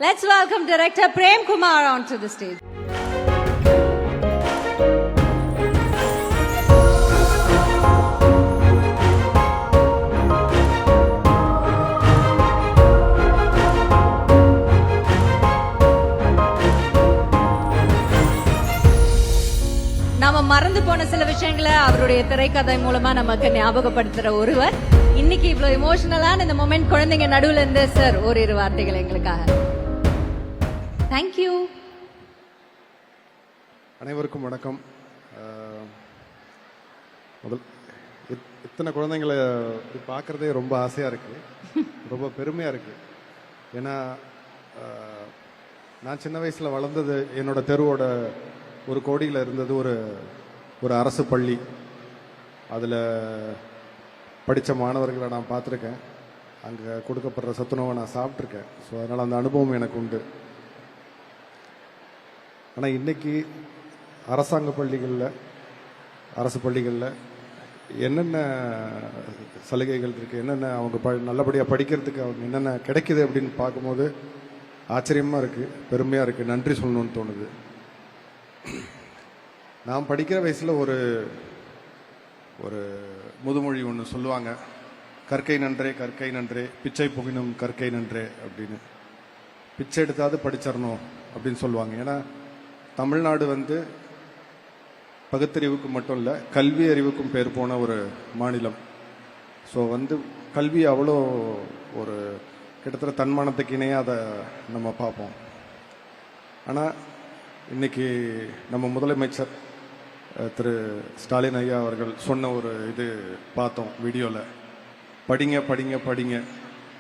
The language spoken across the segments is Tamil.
Let's welcome director Prem Kumar onto the stage. நாம மறந்து போன சில விஷயங்களை அவருடைய திரைக்கதை மூலமா நமக்கு ஞாபகப்படுத்துற ஒருவர். இன்னைக்கு இவ்வளவு எமோஷனலான இந்த மொமெண்ட் குழந்தைங்க நடுவுல இருந்து சார் ஓரிரு வார்த்தைகள் எங்களுக்காக. தேங்க்யூ. அனைவருக்கும் வணக்கம். முதல் இத்தனை குழந்தைங்களை பார்க்கறதே ரொம்ப ஆசையா இருக்கு, ரொம்ப பெருமையா இருக்கு. ஏன்னா நான் சின்ன வயசுல வளர்ந்தது என்னோட தெருவோட ஒரு கோடியில் இருந்தது ஒரு அரசு பள்ளி. அதில் படித்த மாணவர்களை நான் பார்த்துருக்கேன், அங்கே கொடுக்கப்படுற சத்துணவை நான் சாப்பிட்ருக்கேன். ஸோ அதனால் அந்த அனுபவம் எனக்கு உண்டு. ஆனால் இன்னைக்கு அரசாங்க பள்ளிகளில், அரசு பள்ளிகளில் என்னென்ன சலுகைகள் இருக்குது, என்னென்ன அவங்க நல்லபடியாக படிக்கிறதுக்கு அவங்க என்னென்ன கிடைக்குது அப்படின்னு பார்க்கும்போது ஆச்சரியமாக இருக்குது, பெருமையாக இருக்குது, நன்றி சொல்லணும்னு தோணுது. நான் படிக்கிற வயசில் ஒரு முதுமொழி ஒன்று சொல்லுவாங்க, கற்கை நன்றே கற்கை நன்றே பிச்சை புகினும் கற்கை நன்றே அப்படின்னு. பிச்சை எடுத்தாவது படிச்சிடணும் அப்படின்னு சொல்லுவாங்க. ஏன்னா தமிழ்நாடு பகுத்தறிவுக்கு மட்டும் இல்லை, கல்வி அறிவுக்கும் பேர் போன ஒரு மாநிலம். ஸோ கல்வி அவ்வளோ ஒரு கிட்டத்தட்ட தன்மானத்துக்கு இணையாக அதை நம்ம பார்ப்போம். ஆனால் இன்னைக்கு நம்ம முதலமைச்சர் திரு ஸ்டாலின் ஐயா அவர்கள் சொன்ன ஒரு இது பார்த்தோம் வீடியோவில், படிங்க படிங்க படிங்க,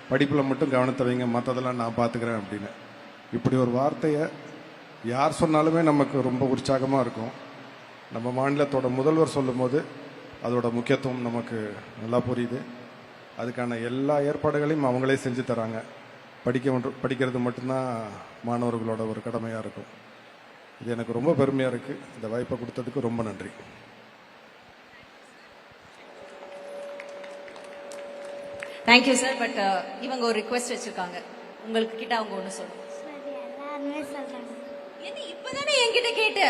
படிப்பில் மட்டும் கவனத்தை வைங்க, மற்றதெல்லாம் நான் பார்த்துக்கிறேன் அப்படின்னு. இப்படி ஒரு வார்த்தையை யார் சொன்னாலுமே நமக்கு ரொம்ப உற்சாகமாக இருக்கும். நம்ம மாநிலத்தோட முதல்வர் சொல்லும் போது அதோட முக்கியத்துவம் நமக்கு நல்லா புரியுது. அதுக்கான எல்லா ஏற்பாடுகளையும் அவங்களே செஞ்சு தராங்க. படிக்கிறது மட்டும்தான் மாணவர்களோட ஒரு கடமையாக இருக்கும். இது எனக்கு ரொம்ப பெருமையாக இருக்குது. இந்த வாய்ப்பை கொடுத்ததுக்கு ரொம்ப நன்றி. Thank you sir. பட் இவங்க ஒரு ரிக்வெஸ்ட் வச்சிருக்காங்க உங்களுக்கு கிட்ட, அவங்க ஒன்று சொல்லுங்க. என்ன இப்பதானே என்கிட்ட கேட்ட,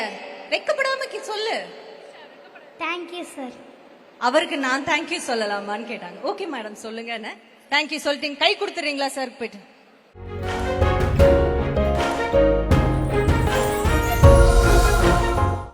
வெக்கப்படாம சொல்லு. Thank you sir. அவருக்கு நான் தேங்க்யூ சொல்லலாமான்னு கேட்டாங்க. ஓகே மேடம் சொல்லுங்க. தேங்க்யூ சொல்லிட்டீங்க, கை கொடுத்துறீங்களா சார்? போயிட்டு